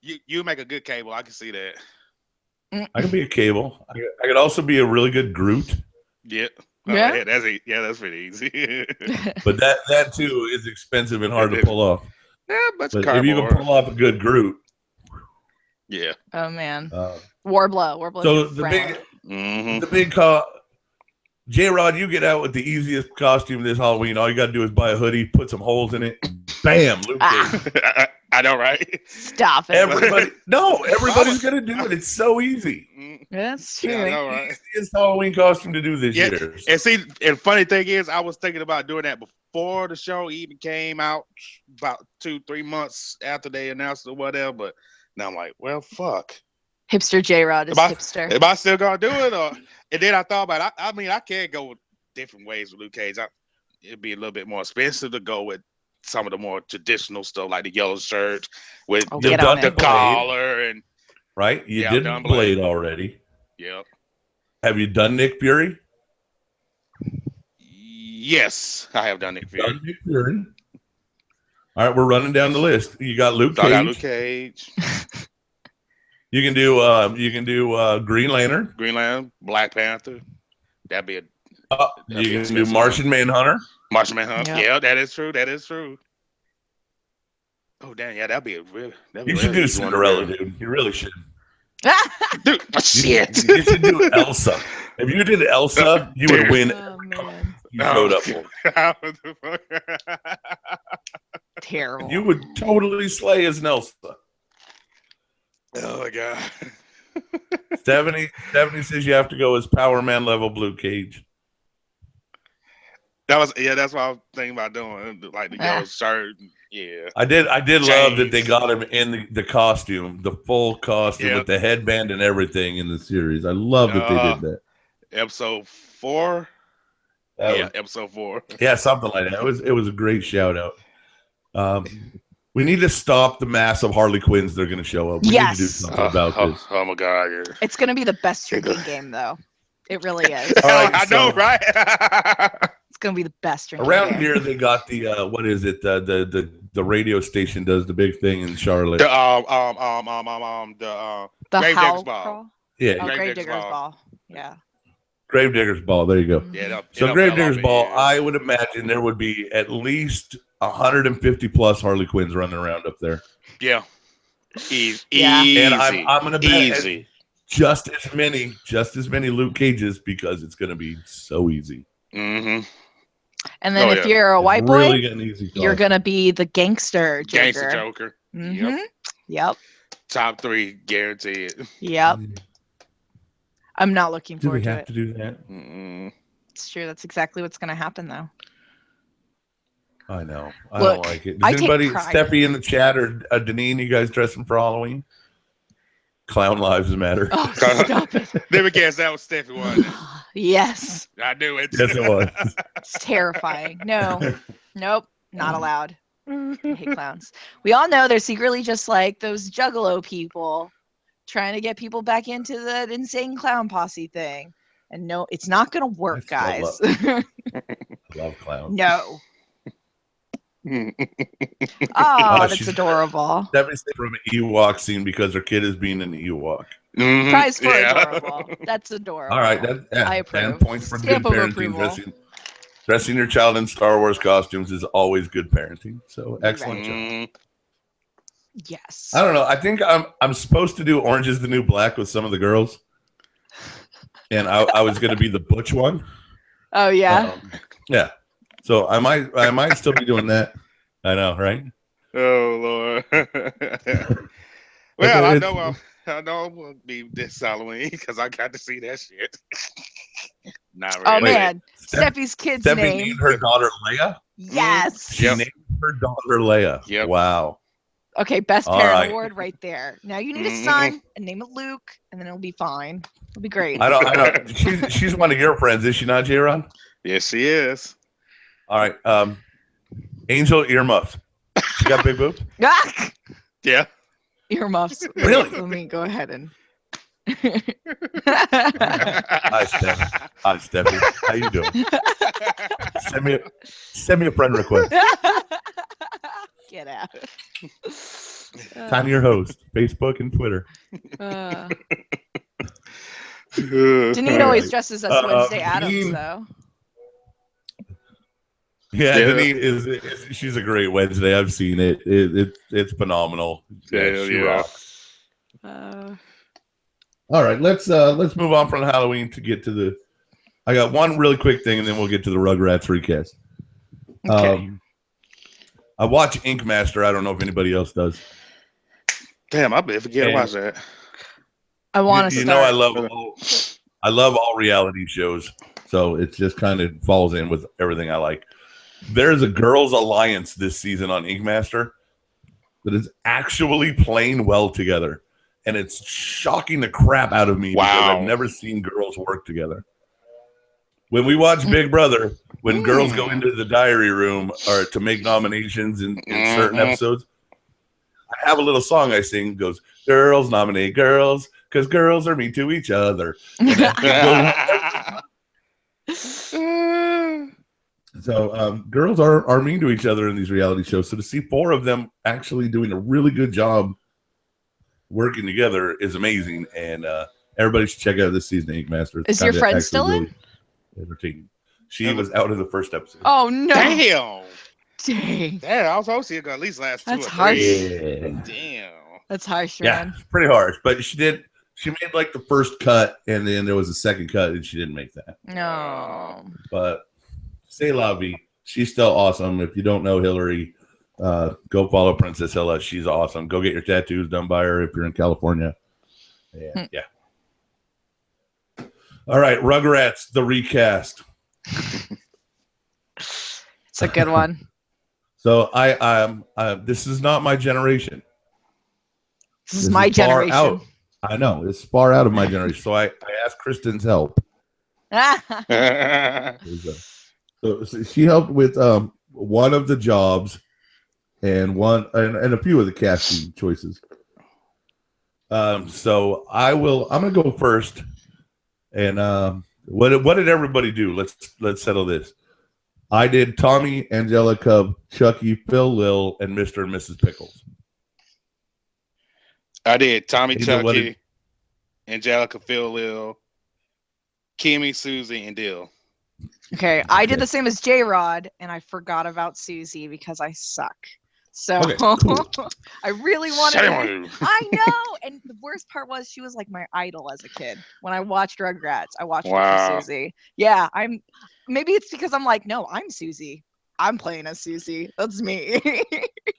You make a good Cable. I can see that. I can be a Cable. I could also be a really good Groot. Yeah. Yeah. That's pretty easy. But that too is expensive and hard to pull off. Yeah, but if you can pull off a good Groot. Yeah. Oh man. Warbler. So the big J-Rod, you get out with the easiest costume this Halloween. All you got to do is buy a hoodie, put some holes in it. Bam, Luke Cage. I know, right? Stop it. Everybody's going to do it. It's so easy. That's true. Yeah, I know, right? It's the easiest Halloween costume to do this year. And see, and funny thing is, I was thinking about doing that before the show even came out, about 2-3 months after they announced it or whatever. But now I'm like, well, fuck. Hipster J-Rod is hipster. Am I still gonna do it? And then I thought about it. I mean, I can go with different ways with Luke Cage. It'd be a little bit more expensive to go with some of the more traditional stuff, like the yellow shirt with the collar and right. You did Blade already. Yep. Have you done Nick Fury? Yes, I have done Nick Fury. All right, we're running down the list. You got Luke Cage. I got Luke Cage. You can do Green Lantern, Black Panther. That'd be you can do Martian Manhunter. Yeah, that is true. Oh damn, yeah, that'd be a real. You should do Cinderella, dude. You really should. Dude, shit. You should do Elsa. If you did Elsa, you would win. Oh man. You showed up for. Terrible. You would totally slay as an Elsa. Oh my god. Stephanie says you have to go as Power Man level Blue Cage. That's what I was thinking about doing, like the yellow shirt. Yeah. I did love that they got him in the costume, the full costume with the headband and everything in the series. I love that they did that. Episode 4. Episode 4. Yeah, something like that. It was a great shout out. We need to stop the mass of Harley Quinns that are going to show up. We need to do something about this. Oh my god! Yeah. It's going to be the best drinking game, though. It really is. Right, I know, right? It's going to be the best drinking around game. Here, they got the what is it? The radio station does the big thing in Charlotte. The Gravedigger's Ball. Yeah, Gravedigger's Ball. Yeah. Gravedigger's Ball. There you go. Yeah. So Gravedigger's Ball, I would imagine there would be at least 150 plus Harley Quinns running around up there. Yeah. Easy. And I'm going to bet easy. just as many Luke Cages because it's going to be so easy. Mm-hmm. And then if you're a white boy, you're going to be the gangster Joker. Gangster Joker. Mm-hmm. Yep. Top 3 guaranteed. Yep. I'm not looking forward to it. Do we have to do that? Mm-mm. It's true. That's exactly what's going to happen, though. I know. I don't like it. Does anybody, Steffi in the chat or Deneen, you guys dressing for Halloween? Clown lives matter. Oh, stop it. Never guessed that was Steffi one. Yes. I knew it. Yes, it was. It's terrifying. No. Nope. Not allowed. I hate clowns. We all know they're secretly just like those juggalo people trying to get people back into that insane clown posse thing. And no, it's not going to work, guys. I love clowns. No. Oh, that's she's adorable. definitely from an Ewok scene because her kid is being an Ewok. Prize for adorable. That's adorable. All right, I and approve. points for Stamp good of parenting. approval. Dressing your child in Star Wars costumes is always good parenting. So excellent job. Yes. I don't know. I think I'm supposed to do Orange is the New Black with some of the girls, and I was going to be the butch one. Oh yeah. Yeah. So I might still be doing that. I know, right? Oh Lord. Well, I know it won't be this Halloween because I got to see that shit. Not really. Oh man, Steffi's kid's Steffi name. named her daughter Leia. Yes. She named her daughter Leia. Yep. Wow. Okay, best parent award right there. Now you need a son and name it Luke, and then it'll be fine. It'll be great. I don't. She's one of your friends, is she not, J-Ron? Yes, she is. All right. Angel earmuffs. She got big boobs? Yeah. Earmuffs. Really? Let me go ahead and. Hi, Steffi. How you doing? Send me a friend request. Get out. Time your host, Facebook and Twitter. Denise always dresses as Wednesday Addams, though. Yeah, Denise she's a great Wednesday. I've seen it. It's phenomenal. Yeah, she rocks. All right, let's move on from Halloween to get to the. I got one really quick thing, and then we'll get to the Rugrats recast. Okay. I watch Ink Master. I don't know if anybody else does. Damn, I better forget to watch that. I want to. You know, I love all reality shows, so it just kind of falls in with everything I like. There's a girls' alliance this season on Ink Master that is actually playing well together, and it's shocking the crap out of me because I've never seen girls work together. When we watch Big Brother, when girls go into the diary room or to make nominations in certain episodes, I have a little song I sing. Goes, girls nominate girls because girls are mean to each other. So girls are mean to each other in these reality shows. So to see four of them actually doing a really good job working together is amazing. And everybody should check out this season of Ink Master. Is your friend still in? Entertaining. She was out in the first episode. Oh no! Dang! I was hoping she'd at least last 2 or 3. Harsh. Yeah. Damn. That's harsh, man. Yeah, pretty harsh. But she made like the first cut, and then there was a second cut, and she didn't make that. No. But c'est la vie. She's still awesome. If you don't know Hillary, go follow Princess Hilla. She's awesome. Go get your tattoos done by her if you're in California. Yeah. All right, Rugrats, the recast. It's a good one. So this is not my generation. This is my generation. Out. I know it's far out of my generation. So I asked Kristen's help. So she helped with one of the jobs and a few of the casting choices. So I'm gonna go first. And what did everybody do? Let's settle this. I did Tommy, Angelica, Chucky, Phil, Lil, and Mr. and Mrs. Pickles. I did Tommy, Chucky, Angelica, Phil, Lil, Kimmy, Susie, and Dill. Okay, I did the same as J-Rod, and I forgot about Susie because I suck. So cool. I really wanted her. I know. And the worst part was she was like my idol as a kid. When I watched Rugrats, I watched her for Susie. Yeah, maybe it's because I'm like, no, I'm Susie. I'm playing as Susie. That's me.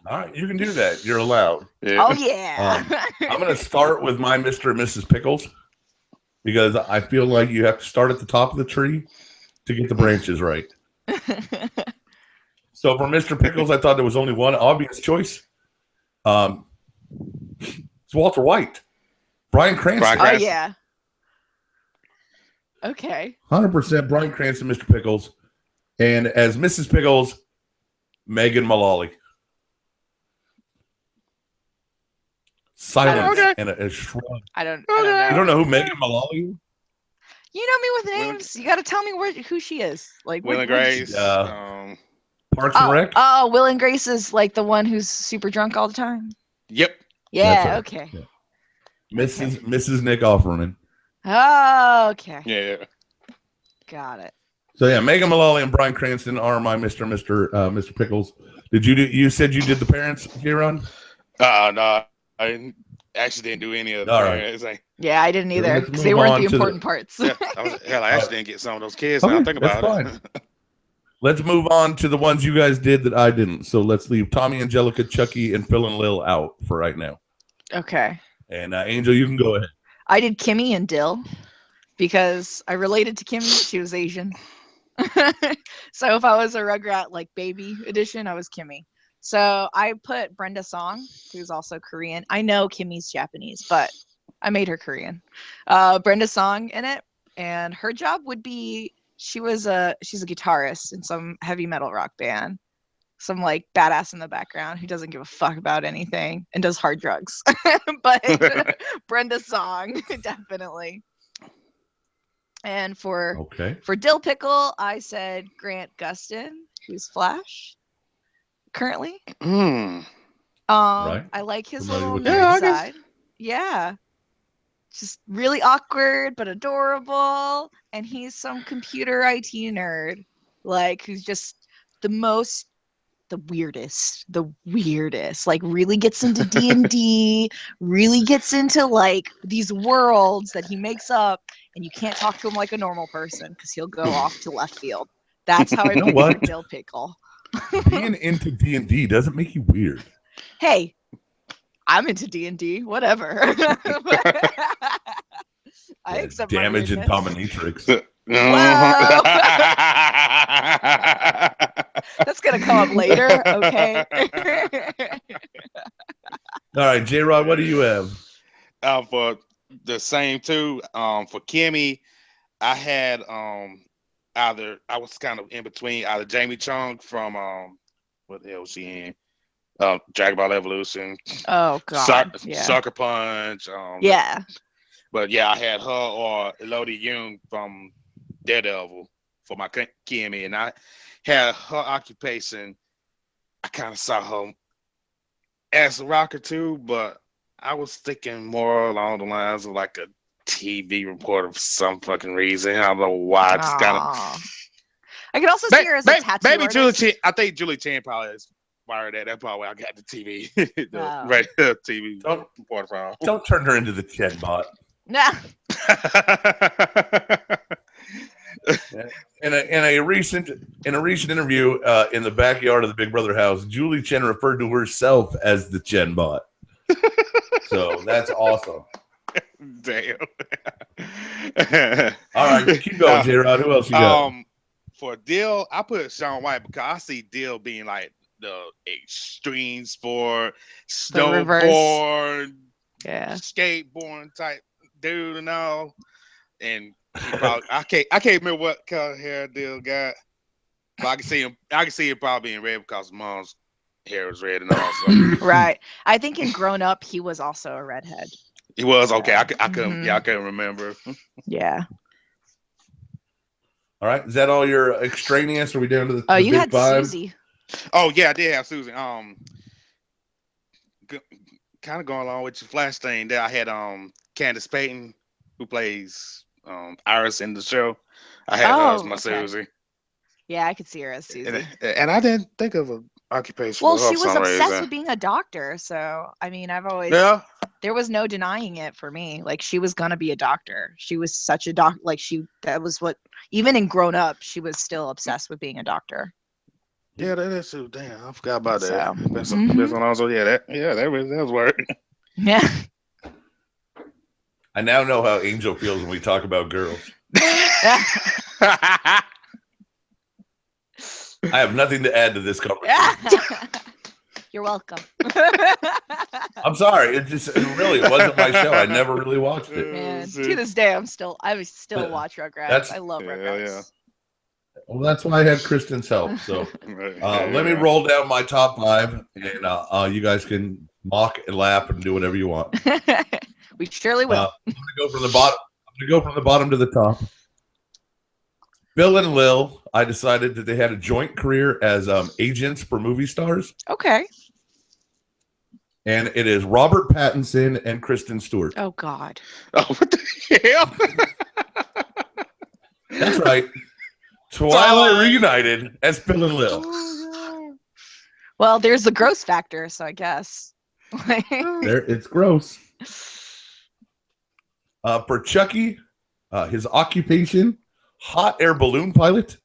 All right, you can do that. You're allowed. Yeah. Oh yeah. I'm gonna start with my Mr. and Mrs. Pickles because I feel like you have to start at the top of the tree to get the branches right. So for Mr. Pickles, I thought there was only one obvious choice. It's Walter White. Bryan Cranston. Oh, yeah. Okay. 100% Bryan Cranston, Mr. Pickles. And as Mrs. Pickles, Megan Mullally. Silence and a shrug. I don't know. You don't know who Megan Mullally is? You know me with names. You got to tell me who she is. Like Will and Grace. Parks Parks and Rec? Oh, Will and Grace is like the one who's super drunk all the time. Yep. Yeah. Okay. Yeah. Mrs. Nick Offerman. Oh, okay. Yeah. Got it. So yeah, Megan Mullally and Bryan Cranston are my Mr. Pickles. Did you do? You said you did the parents, J-Ron? No, I actually didn't do any of the parents. Like, yeah, I didn't either let's because they move weren't on the to important parts. I actually didn't get some of those kids. Okay, Now I think about that's it. Let's move on to the ones you guys did that I didn't. So let's leave Tommy, Angelica, Chucky, and Phil and Lil out for right now. Okay. And Angel, you can go ahead. I did Kimmy and Dill because I related to Kimmy. She was Asian. So if I was a Rugrat like baby edition, I was Kimmy. So I put Brenda Song, who's also Korean. I know Kimmy's Japanese, but I made her Korean. Brenda Song in it, and her job would be she's a guitarist in some heavy metal rock band. Some like badass in the background who doesn't give a fuck about anything and does hard drugs. But Brenda Song, definitely. And for Dill Pickle, I said Grant Gustin, who's Flash currently. Right. I like his little side. Yeah. Just really awkward but adorable. And he's some computer IT nerd, like who's just the weirdest, like really gets into D&D, really gets into like these worlds that he makes up, and you can't talk to him like a normal person because he'll go off to left field. That's how I picture Dill Pickle. Being into D&D doesn't make you weird. Hey, I'm into D&D, whatever. I accept damage and dominatrix. That's gonna come up later, okay? All right, J-Rod, what do you have? For the same two, for Kimmy, I had I was kind of in between either Jamie Chung from what the hell was she in? Dragon Ball Evolution. Oh God. Sucker Punch. Yeah. But yeah, I had her or Elodie Yung from Daredevil for my Kimmy, and I had her occupation. I kind of saw her as a rocker too, but I was thinking more along the lines of like a TV reporter for some fucking reason. I don't know why. Just kind of. I could also see her as a tattoo artist. Julie Chen. I think Julie Chen probably inspired that. That's probably why I got the TV, the TV reporter from. Don't turn her into the Chen bot. Nah. In a recent interview in the backyard of the Big Brother house, Julie Chen referred to herself as the Chen bot. So that's awesome. Damn. All right, keep going, J-Rod. Who else you got? For Dill, I put Shaun White because I see Dill being like the extreme sport, snowboard, skateboarding type dude and all. And he probably, I can't remember what color hair Dill got, but I can see him probably being red because his mom's hair was red and all. So. Right. I think in Grown Up he was also a redhead. He was okay. I couldn't. Yeah, I couldn't remember. Yeah. All right. Is that all your extraneous? Are we down to the? Oh, the you big had five? Susie. Oh yeah, I did have Susie. Kind of going along with your Flash thing. There, I had Candace Payton, who plays Iris in the show. I had her as my Susie. Yeah, I could see her as Susie. And I didn't think of an occupation. Well, she was obsessed with being a doctor. So, I mean, there was no denying it for me. Like, she was going to be a doctor. She was such a doctor. Like, that was what, even in Grown Up, she was still obsessed with being a doctor. Yeah, that is so damn. I forgot about that. So, that was word. Yeah. I now know how Angel feels when we talk about girls. I have nothing to add to this conversation. You're welcome. I'm sorry. It really wasn't my show. I never really watched it. Man, to this day, I still watch Rugrats. I love Rugrats. Yeah. Well, that's why I had Kristen's help. So let me roll down my top 5, and you guys can mock and laugh and do whatever you want. We surely will. I'm gonna go from the bottom. I'm gonna go from the bottom to the top. Bill and Lil, I decided that they had a joint career as agents for movie stars. Okay. And it is Robert Pattinson and Kristen Stewart. Oh, God. Oh, what the hell? That's right. Twilight reunited as Bill and Lil. Well, there's the gross factor, so I guess. There, it's gross. For Chucky, his occupation, hot air balloon pilot.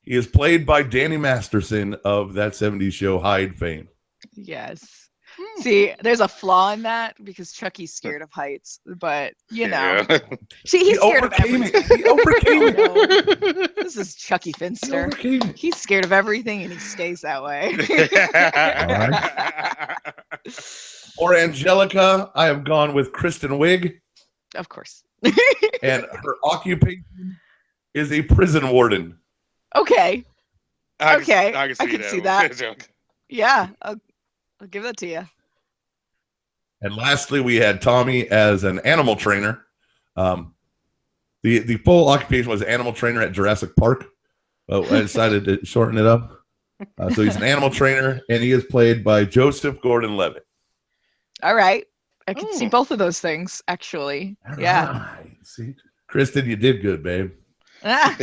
He is played by Danny Masterson of that 70s show Hyde fame. Yes. See, there's a flaw in that because Chucky's scared of heights, but you know. See, he's scared of everything. He overcame it. This is Chucky Finster. He's scared of everything and he stays that way. Right. For Angelica, I have gone with Kristen Wiig. Of course. And her occupation is a prison warden. Okay. I can see that. Yeah, I'll give that to you. And lastly, we had Tommy as an animal trainer. The full occupation was animal trainer at Jurassic Park. But I decided to shorten it up. So he's an animal trainer, and he is played by Joseph Gordon-Levitt. All right. I can see both of those things, actually. All yeah. Right. See, Kristen, you did good, babe. that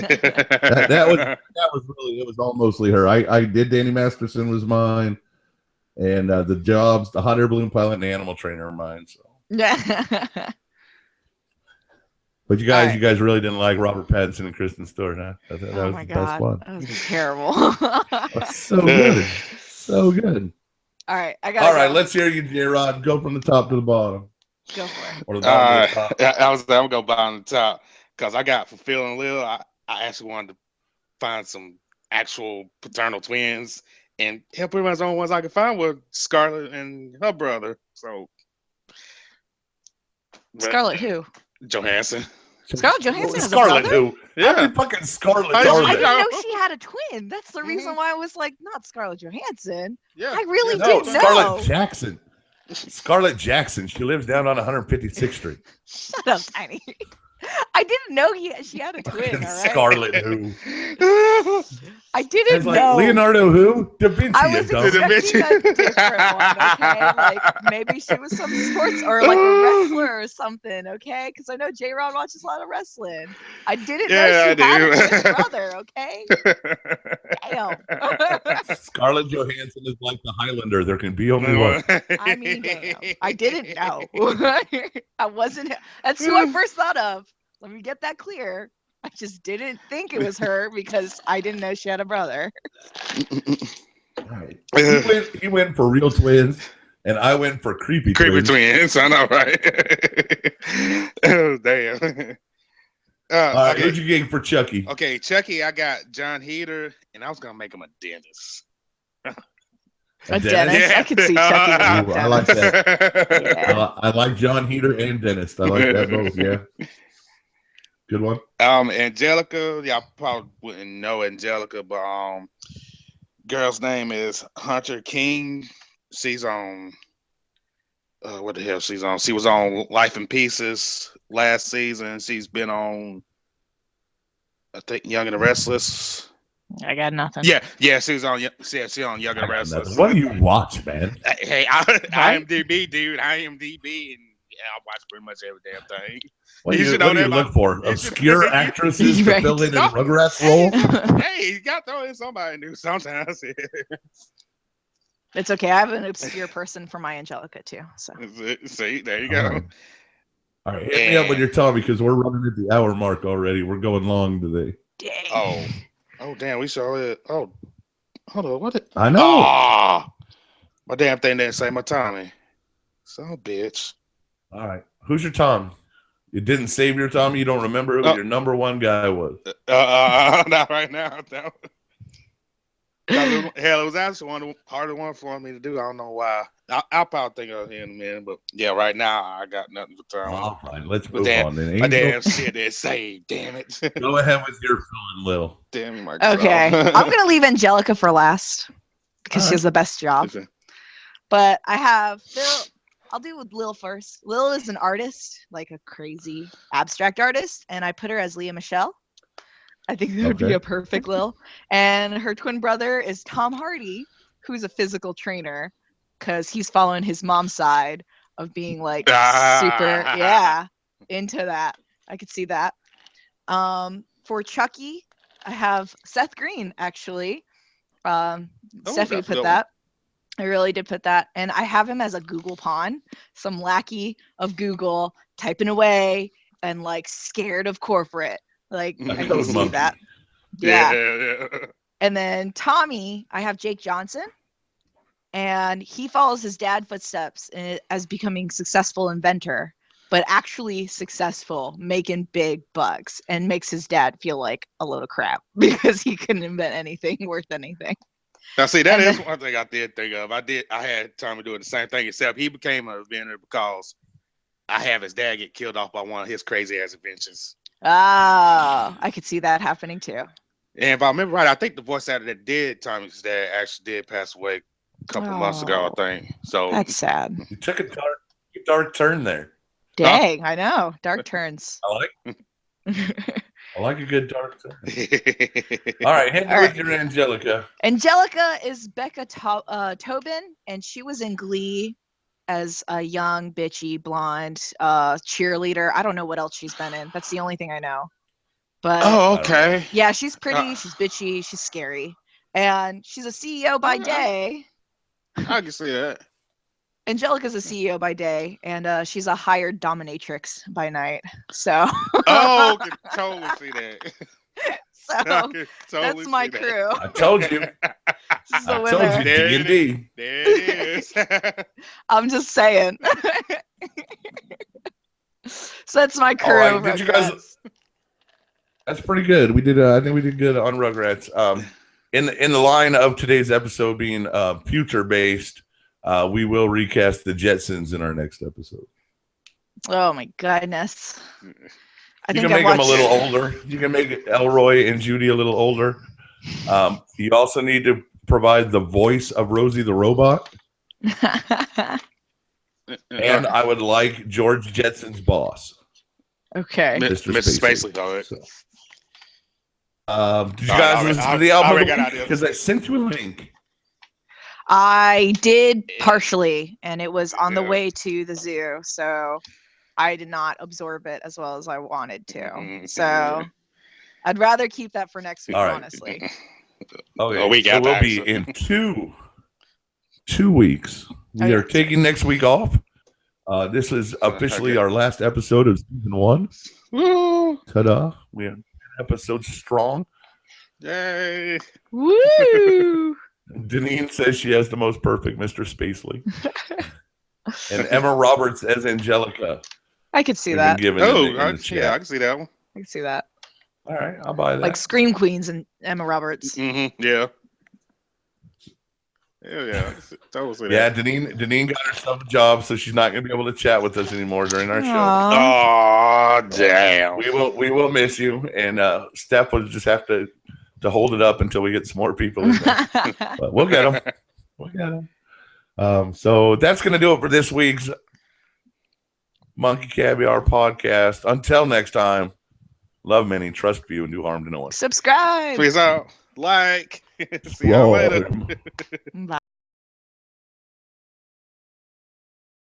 was really, it was all mostly her. I did Danny Masterson was mine, and the jobs, the hot air balloon pilot and the animal trainer are mine. So Yeah. but you guys really didn't like Robert Pattinson and Kristen Stewart, huh? That Oh was my the best God. one. That was terrible. So good. So good. All right. All right, let's hear you, J-Rod. Go from the top to the bottom. Go for it. Or the bottom to the top. I'm going to go bottom to the top because I got for Phil and Lil. I actually wanted to find some actual paternal twins, and pretty much the only ones I could find were Scarlett and her brother. So Scarlett who? Johansson. Scarlett Johansson is Scarlett a brother? who? Yeah. Fucking Scarlett. I Darling. didn't know she had a twin. That's the reason why I was like, not Scarlett Johansson. Yeah. I really No, didn't know. Scarlett Jackson. Scarlett Jackson. She lives down on 156th Street. Shut up, Tiny. I didn't know she had a twin. All right? Scarlett who? I didn't It's like know. Leonardo who? Da Vinci. I was you dumb. expecting a different one, okay? Like maybe she was some sports or like a wrestler or something, okay? Because I know J-Rod watches a lot of wrestling. I didn't know she had a twin brother, okay? Damn. Scarlett Johansson is like the Highlander. There can be only one. I mean, damn. I didn't know. I wasn't. That's who I first thought of. Let me get that clear. I just didn't think it was her because I didn't know she had a brother. Right. He went for real twins, and I went for creepy twins. I know, right? Oh, damn. All right, Okay. who'd you get for Chucky? Okay, Chucky, I got John Heder, and I was going to make him a dentist. A dentist? Yeah. I could see Chucky. Ooh, I like that. Yeah. I like John Heder and Dentist. I like that both. Yeah, good one. Angelica, y'all probably wouldn't know Angelica, but girl's name is Hunter King. She's on what the hell she's on? She was on Life in Pieces last season. She's been on, I think, Young and the Restless. I got nothing. Yeah, she's on Young and the Restless. What do you watch, man? Hey, IMDb, dude. IMDb, and I watch pretty much every damn thing. What do You you, should what know do you that look for? you Obscure should- actresses to Right. fill in No. Rugrats role? Hey, you got to throw in somebody new sometimes. It's okay. I have an obscure person for my Angelica too. So See, there you All go. right. All right, hit me up when you're telling me because we're running at the hour mark already. We're going long today. dang. Oh, damn, we saw it. Oh, hold on, what? I know. Oh, my damn thing didn't say my Tommy. So, bitch. All right, who's your Tom? You didn't save your Tommy. You don't remember who your number one guy was. Not right now. No. Hell, it was actually one of the harder one for me to do. I don't know why. I'll probably think of it in a minute, but yeah, right now I got nothing for Tommy. All right, let's move damn- on then. My Angel, damn shit is saved. Damn it. go ahead with your Phil and Lil. Damn my Okay. God. I'm gonna leave Angelica for last because she has the best job. But I have Phil. I'll do with Lil first. Lil is an artist, like a crazy abstract artist, and I put her as Leah Michelle. I think that would be Okay. a perfect Lil. And her twin brother is Tom Hardy, who's a physical trainer, because he's following his mom's side of being like super, into that. I could see that. For Chucky, I have Seth Green, actually. Stephanie that's a put good that. I really did put that. And I have him as a Google pawn, some lackey of Google typing away and like scared of corporate. Like I can Those see monkey. that. Yeah. And then Tommy, I have Jake Johnson. And he follows his dad's footsteps as becoming successful inventor, but actually successful making big bucks, and makes his dad feel like a load of crap because he couldn't invent anything worth anything. Now, see, that And is then- one thing I did think of. I had Tommy doing the same thing, except he became an inventor because I have his dad get killed off by one of his crazy ass inventions. Oh, I could see that happening too. And if I remember right, I think the voice actor that did Tommy's dad actually did pass away a couple months ago, I think. So That's sad. You took a dark turn there. Dang, I know. Dark turns. I like a good dark turn. All right, hit me All with right. your Angelica. Angelica is Becca Tobin, and she was in Glee as a young, bitchy, blonde cheerleader. I don't know what else she's been in. That's the only thing I know. But oh, okay. yeah, she's pretty, she's bitchy, she's scary. And she's a CEO by day. I can see that. Angelica's a CEO by day, and she's a hired dominatrix by night. So, Oh, I can totally see that. so I can totally that's my see that. crew. I told you. This is the I told you. winner. There it D&D. There it is. I'm just saying. So that's my crew. All right, did you guys- Rugrats. That's pretty good. We did. I think we did good on Rugrats. In the line of today's episode being future based, we will recast the Jetsons in our next episode. Oh my goodness. I You think can I make them a watched. little older. You can make Elroy and Judy a little older. You also need to provide the voice of Rosie the robot, and I would like George Jetson's boss. Okay. Mr. Mr. Spacely. Spacely, all right. So, did you All right, guys I listen to already- the I album already got ideas. because I sent you a link? I did partially, and it was on the Yeah. way to the zoo, so I did not absorb it as well as I wanted to. Mhm. So I'd rather keep that for next week, All right. honestly. Okay, A week so after, we'll be actually. in two weeks. We are taking next week off. This is officially Okay. our last episode of season 1. Woo! Ta-da! We have episodes strong. Yay! Woo! Deneen says she has the most perfect Mr. Spacely. And Emma Roberts as Angelica. I could see We've that. been given Oh, in the chat. I can see that one. I can see that. All right, I'll buy that. Like Scream Queens and Emma Roberts. Mm-hmm. Yeah. Yeah. Totally see Yeah, that. Deneen got herself a job, so she's not going to be able to chat with us anymore during our show. Aw. Oh, damn. We will miss you, and Steph will just have to hold it up until we get some more people in there. But we'll get them. We'll get them. So that's going to do it for this week's Monkey Caviar Podcast. Until next time, love many, trust few, and do harm to no one. Subscribe. Peace out. Like. See y'all later. Whoa. Bye.